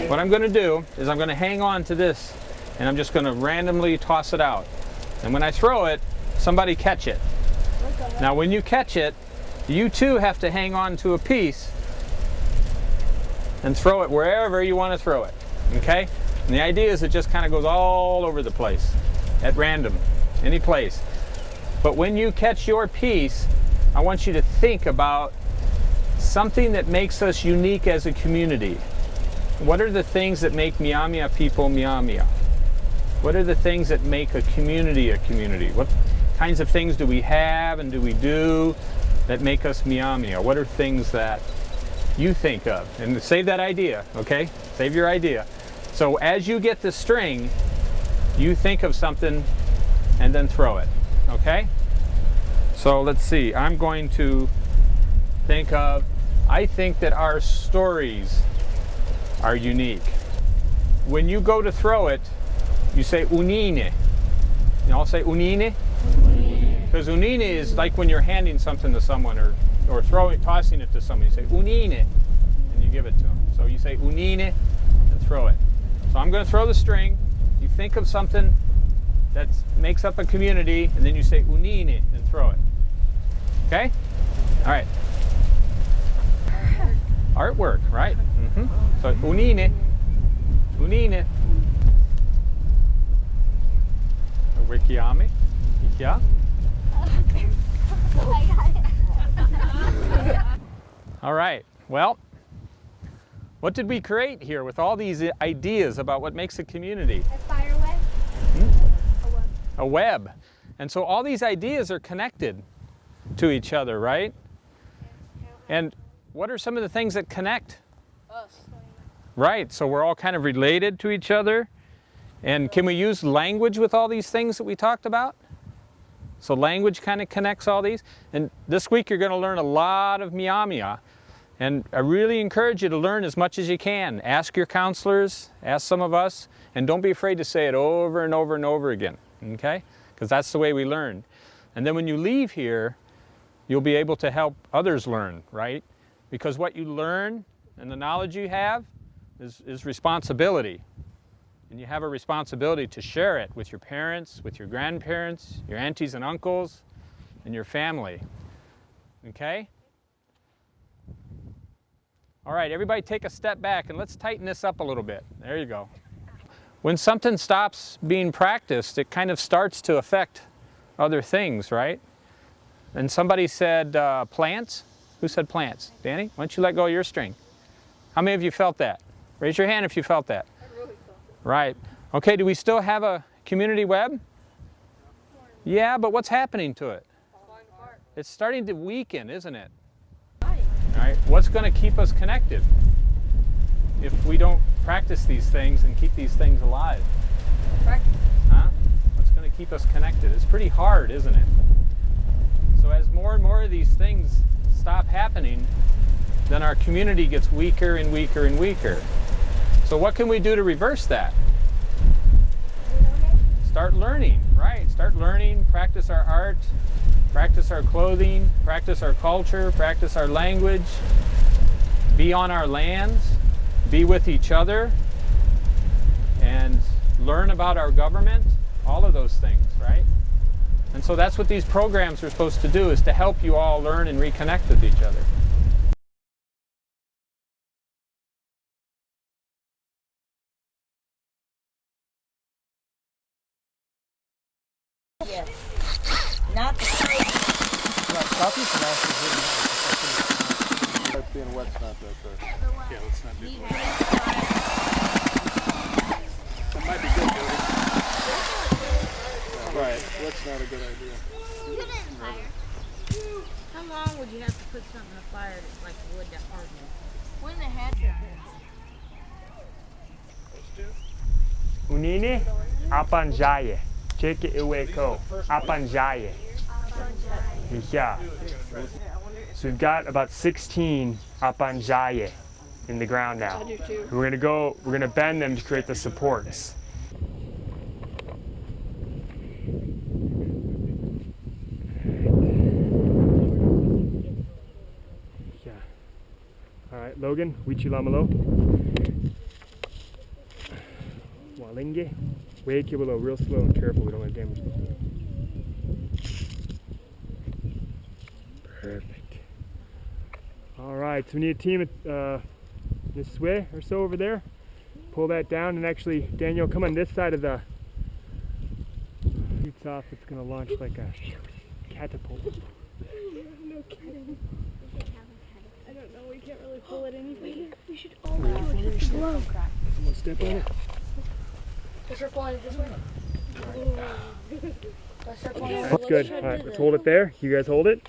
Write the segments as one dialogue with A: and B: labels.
A: What I'm going to do is I'm going to hang on to this and I'm just going to randomly toss it out. And when I throw it, somebody catch it. Now when you catch it, you too have to hang on to a piece and throw it wherever you want to throw it. Okay? And the idea is it just kind of goes all over the place at random, any place. But when you catch your piece, I want you to think about something that makes us unique as a community. What are the things that make Myaamia people Myaamia? What are the things that make a community a community? What kinds of things do we have and do we do that make us Myaamia? What are things that you think of? And save that idea, okay? Save your idea. So as you get the string, you think of something and then throw it, okay? So let's see, I'm going to think of, I think that our stories are unique. When you go to throw it, you say unine. You all say unine? Because unine is like when you're handing something to someone or tossing it to someone. You say unine and you give it to them. So you say unine and throw it. So I'm going to throw the string. You think of something that makes up a community and then you say unine and throw it. Okay? All right. Artwork, right? Mm-hmm. So unine. Unine. Wiikiaami. Yeah. All right. Well, what did we create here with all these ideas about what makes a community?
B: A spider web.
A: Hmm?
B: A web.
A: A web. And so all these ideas are connected to each other, right? And what are some of the things that connect?
B: Us.
A: Right. So we're all kind of related to each other. And can we use language with all these things that we talked about? So language kind of connects all these. And this week you're going to learn a lot of Myaamia. And I really encourage you to learn as much as you can. Ask your counselors, ask some of us, and don't be afraid to say it over and over and over again, okay? Because that's the way we learn. And then when you leave here, you'll be able to help others learn, right? Because what you learn and the knowledge you have is responsibility. And you have a responsibility to share it with your parents, with your grandparents, your aunties and uncles, and your family. Okay? All right, everybody take a step back and let's tighten this up a little bit. There you go. When something stops being practiced, it kind of starts to affect other things, right? And somebody said plants. Who said plants? Danny, why don't you let go of your string? How many of you felt that? Raise your hand if you felt that. Right. Okay, do we still have a community web? Yeah, but what's happening to it? It's starting to weaken, isn't it? All right. What's going to keep us connected if we don't practice these things and keep these things alive?
B: Practice.
A: Huh? What's going to keep us connected? It's pretty hard, isn't it? So as more and more of these things stop happening, then our community gets weaker and weaker and weaker. So what can we do to reverse that? Start learning, right? Start learning, practice our art, practice our clothing, practice our culture, practice our language, be on our lands, be with each other, and learn about our government, all of those things, right? And so that's what these programs are supposed to do, is to help you all learn and reconnect with each other.
C: Yes. Not the
D: Coffee pronounced is really nice. That's being wet's not that yeah, let's not do that. That might be good, Jody. Right, wet's not a good idea.
C: How long would you have to put something in a fire that's like wood that hardens?
B: When the head.
E: Unine apanjaye. Cheke iweko. Apanjaye. Yeah. So we've got about 16 apanjaye in the ground now. We're gonna bend them to create the supports. Logan, Wiikiaami Walinge, Wiikiaami, real slow and careful, we don't want to damage the hole. Perfect. Alright, so we need a team this way or so over there. Pull that down, and actually, Daniel, come on this side of the shoots off. It's going to launch like a catapult.
F: No kidding. I don't know, we can't really pull it anyway. We should all do it with the glove.
E: Someone step on it.
B: Let's start pulling it this way. Let's start pulling it.
E: That's good. Alright, let's hold it there. You guys hold it.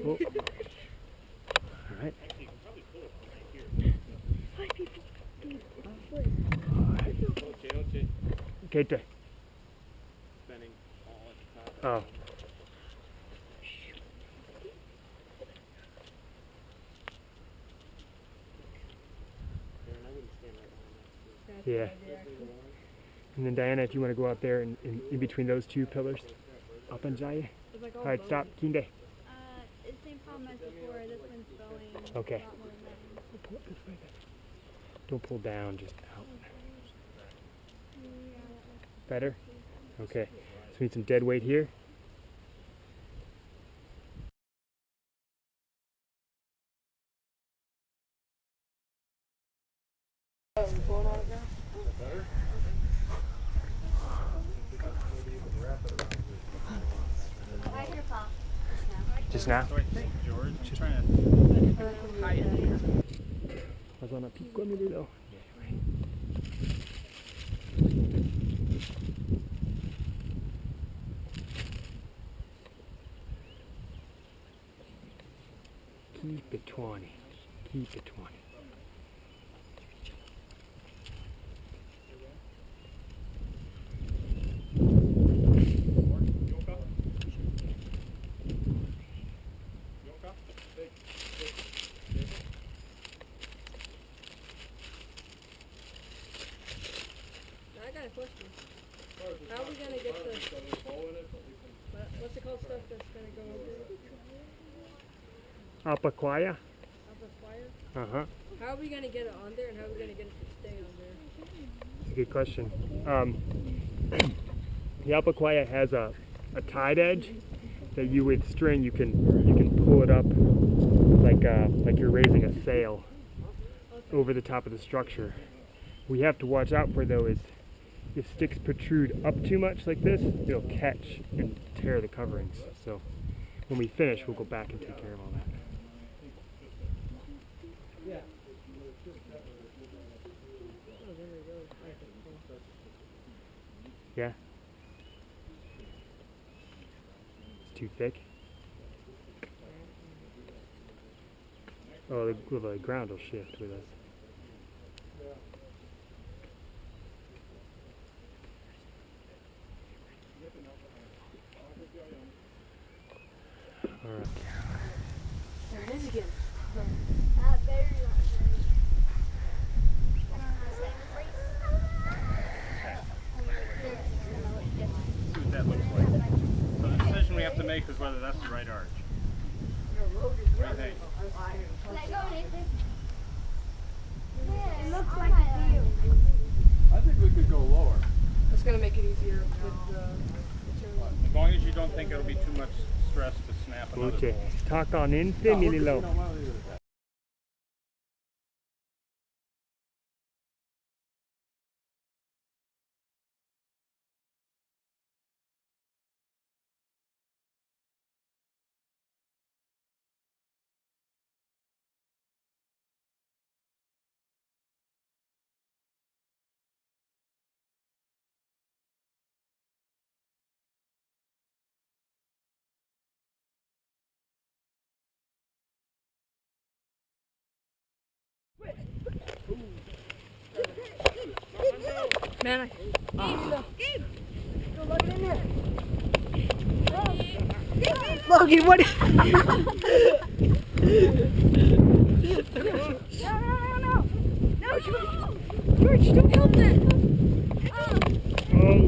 E: Oh. Alright. Okay. Oh. Yeah. And then Diana, if you want to go out there and in between those two pillars, up on Jaya. All right, stop. Kinde.
F: Same problem as before. This one's going.
E: Okay. Pull it this way then. Don't pull down, just out. Better? Okay. So we need some dead weight here. Just now?
A: So I think, George, just trying to hide it here.
E: Vas on a pico, mi dedo. Keep it 20. Keep it 20.
F: I got a question. How are we going to get the... What's it called stuff that's going to go over?
E: Apakwaya?
F: Up a fire?
E: Uh-huh.
F: How are we going to get it on there, and how are we going to get it to stay on there?
E: That's a good question. The Apakwaya has a tied edge that you with string you can pull it up like you're raising a sail over the top of the structure. We have to watch out for though is if sticks protrude up too much like this, it'll catch and tear the coverings. So when we finish, we'll go back and take care of all that. Yeah? It's too thick? Oh, the ground will shift with us. Alright.
B: There it is again.
A: See what that looks like. So the decision we have to make is whether that's the right arch. What do you think?
F: It looks like a deal.
D: I think we could go lower.
B: It's going to make it easier with the material.
A: As long as you don't think it'll be too much stress to snap another
E: Okay.
A: bolt.
E: Talk on in, Mililo.
D: No, why don't we leave it at that?
B: Man,
F: Go look in there.
B: Logan, what?
F: No, George, don't help them.
E: Oh.